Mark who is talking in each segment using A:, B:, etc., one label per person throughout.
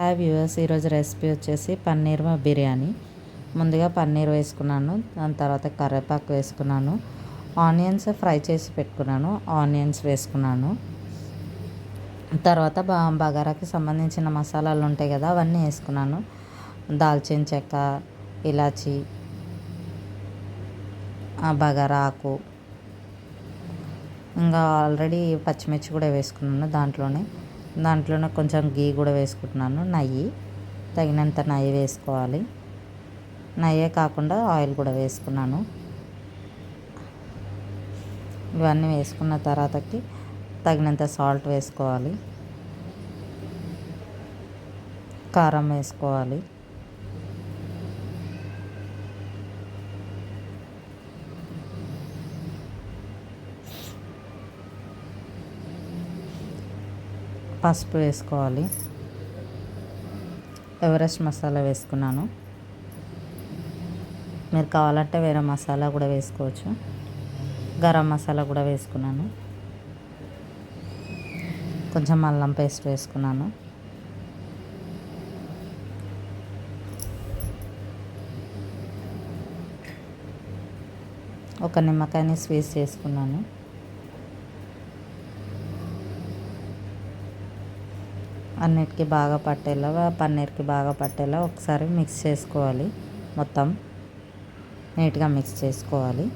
A: Hi viewers, ఈరోజు recipe వచ్చేసి పన్నీర్ బిర్యానీ. ముందుగా పన్నీర్ వేసుకున్నాను, దాని తర్వాత కరివేపాకు వేసుకున్నాను, ఆనియన్స్ ఫ్రై చేసి పెట్టుకున్నాను, ఆనియన్స్ వేసుకున్నాను. తర్వాత బగారాకి సంబంధించిన మసాలాలు ఉంటాయి కదా, అవన్నీ వేసుకున్నాను. దాల్చిన చెక్క, ఇలాచి, బగారా ఆకు, ఇంకా ఆల్రెడీ పచ్చిమిర్చి కూడా వేసుకున్నాను. దాంట్లోనే కొంచెం గీ కూడా వేసుకుంటున్నాను. నెయ్యి, తగినంత నెయ్యి వేసుకోవాలి. నెయ్యే కాకుండా ఆయిల్ కూడా వేసుకున్నాను. ఇవన్నీ వేసుకున్న తర్వాతకి తగినంత సాల్ట్ వేసుకోవాలి, కారం వేసుకోవాలి. పసుపు వేసుకోవాలి. ఎవరెస్ట్ మసాలా వేసుకున్నాను. మీరు కావాలంటే వేరే మసాలా కూడా వేసుకోవచ్చు. గరం మసాలా కూడా వేసుకున్నాను. కొంచెం అల్లం పేస్ట్ వేసుకున్నాను. ఒక నిమ్మకాయని స్క్వీజ్ చేసుకున్నాను. అన్నిటికీ బాగా పట్టేలా, పన్నీర్కి బాగా పట్టేలా ఒకసారి మిక్స్ చేసుకోవాలి. మొత్తం నీట్గా మిక్స్ చేసుకోవాలి.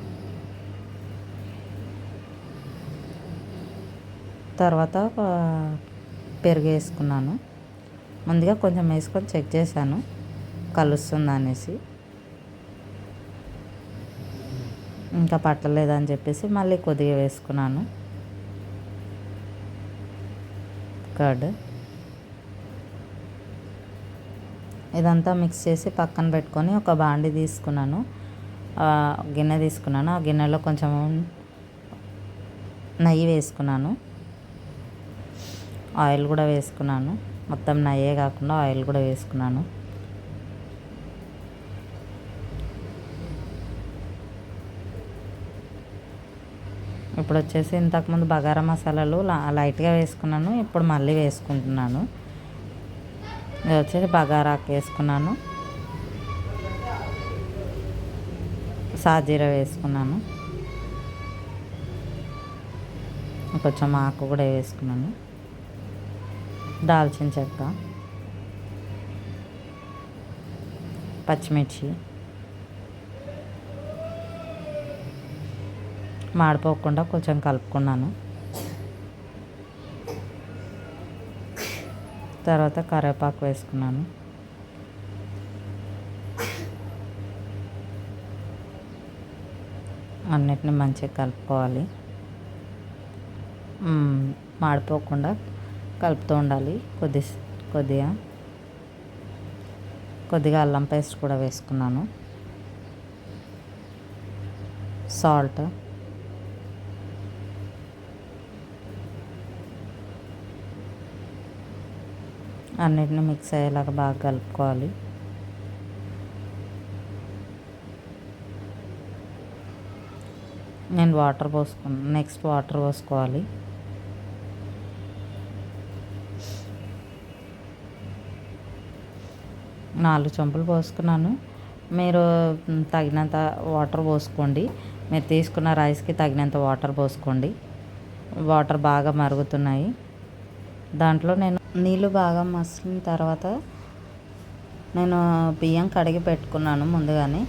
A: తర్వాత పెరుగు వేసుకున్నాను. ముందుగా కొంచెం వేసుకొని చెక్ చేశాను కలుస్తుంది అనేసి. ఇంకా పట్టలేదని చెప్పేసి మళ్ళీ కొద్దిగా వేసుకున్నాను కర్డ్. ఇదంతా మిక్స్ చేసి పక్కన పెట్టుకొని ఒక బాండి తీసుకున్నాను, గిన్నె తీసుకున్నాను. ఆ గిన్నెలో కొంచెం నెయ్యి వేసుకున్నాను, ఆయిల్ కూడా వేసుకున్నాను. మొత్తం నెయ్యే కాకుండా ఆయిల్ కూడా వేసుకున్నాను. ఇప్పుడు వచ్చేసి ఇంతకుముందు బగారా మసాలాలు లైట్గా వేసుకున్నాను, ఇప్పుడు మళ్ళీ వేసుకుంటున్నాను. ఇది వచ్చేసి బగారాకు వేసుకున్నాను, సాజీరా వేసుకున్నాను, కొంచెం ఆకు కూడా వేసుకున్నాను, దాల్చిన చెక్క, పచ్చిమిర్చి, మాడిపోకుండా కొంచెం కలుపుకున్నాను. తర్వాత కరివేపాకు వేసుకున్నాను. అన్నిటిని మంచిగా కలుపుకోవాలి. మాడిపోకుండా కలుపుతూ ఉండాలి. కొద్దిగా అల్లం పేస్ట్ కూడా వేసుకున్నాను, సాల్ట్, అన్నిటిని మిక్స్ అయ్యేలాగా బాగా కలుపుకోవాలి. నేను వాటర్ పోసుకున్నాను. నెక్స్ట్ వాటర్ పోసుకోవాలి. నాలుగు చెంపులు పోసుకున్నాను. మీరు తగినంత వాటర్ పోసుకోండి. మీరు తీసుకున్న రైస్కి తగినంత వాటర్ పోసుకోండి. వాటర్ బాగా మరుగుతున్నాయి. దాంట్లో నేను నీళ్ళు బాగా మసిలిన తర్వాత నేను బియ్యం కడిగి పెట్టుకున్నాను ముందుగానే.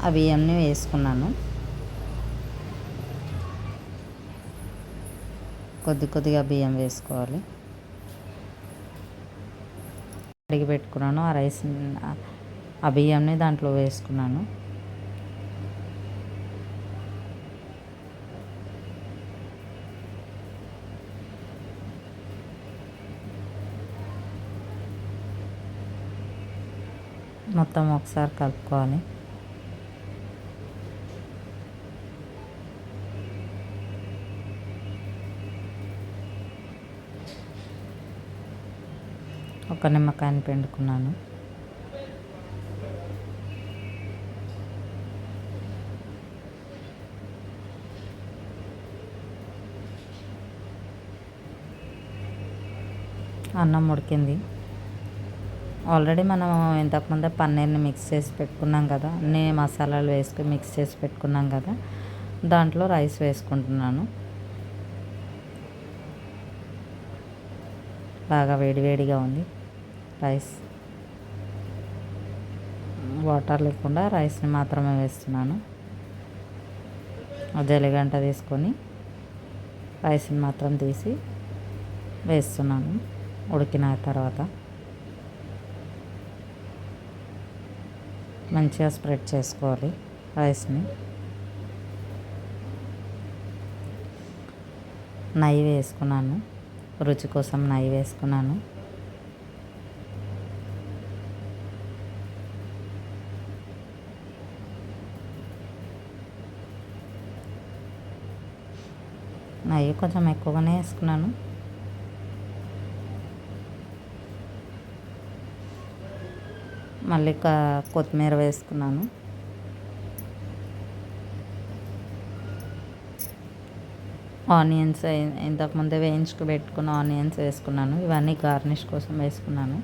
A: ఆ బియ్యంని వేసుకున్నాను. కొద్దిగా బియ్యం వేసుకోవాలి. కడిగి పెట్టుకున్నాను ఆ రైస్, ఆ బియ్యంని దాంట్లో వేసుకున్నాను. మొత్తం ఒకసారి కలుపుకోవాలి. ఒక నిమ్మకాయని పిండుకున్నాను. అన్నం ఉడికింది. ఆల్రెడీ మనం ఇంతకుముందే పన్నీర్ని మిక్స్ చేసి పెట్టుకున్నాం కదా, అన్ని మసాలాలు వేసుకుని మిక్స్ చేసి పెట్టుకున్నాం కదా, దాంట్లో రైస్ వేసుకుంటున్నాను. బాగా వేడివేడిగా ఉంది రైస్. వాటర్ లేకుండా రైస్ని మాత్రమే వేస్తున్నాను. జల్లిగంట తీసుకొని రైస్ని మాత్రం తీసి వేస్తున్నాను ఉడికిన తర్వాత. మంచిగా స్ప్రెడ్ చేసుకోవాలి రైస్ని. నెయ్యి వేసుకున్నాను, రుచి కోసం నెయ్యి వేసుకున్నాను. నెయ్యి కొంచెం ఎక్కువగానే వేసుకున్నాను. మళ్ళీ కొత్తిమీర వేసుకున్నాను. ఆనియన్స్ ఇంతకుముందే వేయించుకు పెట్టుకున్న ఆనియన్స్ వేసుకున్నాను. ఇవన్నీ గార్నిష్ కోసం వేసుకున్నాను.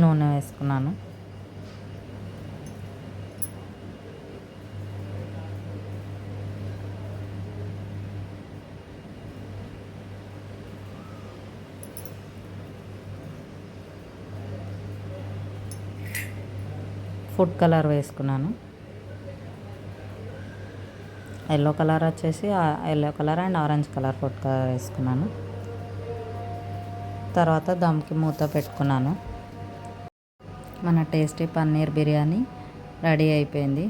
A: నూనె వేసుకున్నాను. ఫుడ్ కలర్ వేసుకున్నాను. ఎల్లో కలర్ వచ్చేసి yellow colour and orange colour food colour వేసుకున్నాను. తర్వాత దమ్కి మూత పెట్టుకున్నాను. మన టేస్టీ పన్నీర్ బిర్యానీ రెడీ అయిపోయింది.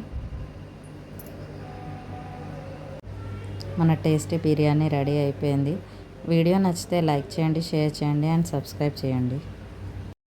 A: వీడియో నచ్చితే లైక్ చేయండి, షేర్ చేయండి అండ్ సబ్స్క్రైబ్ చేయండి.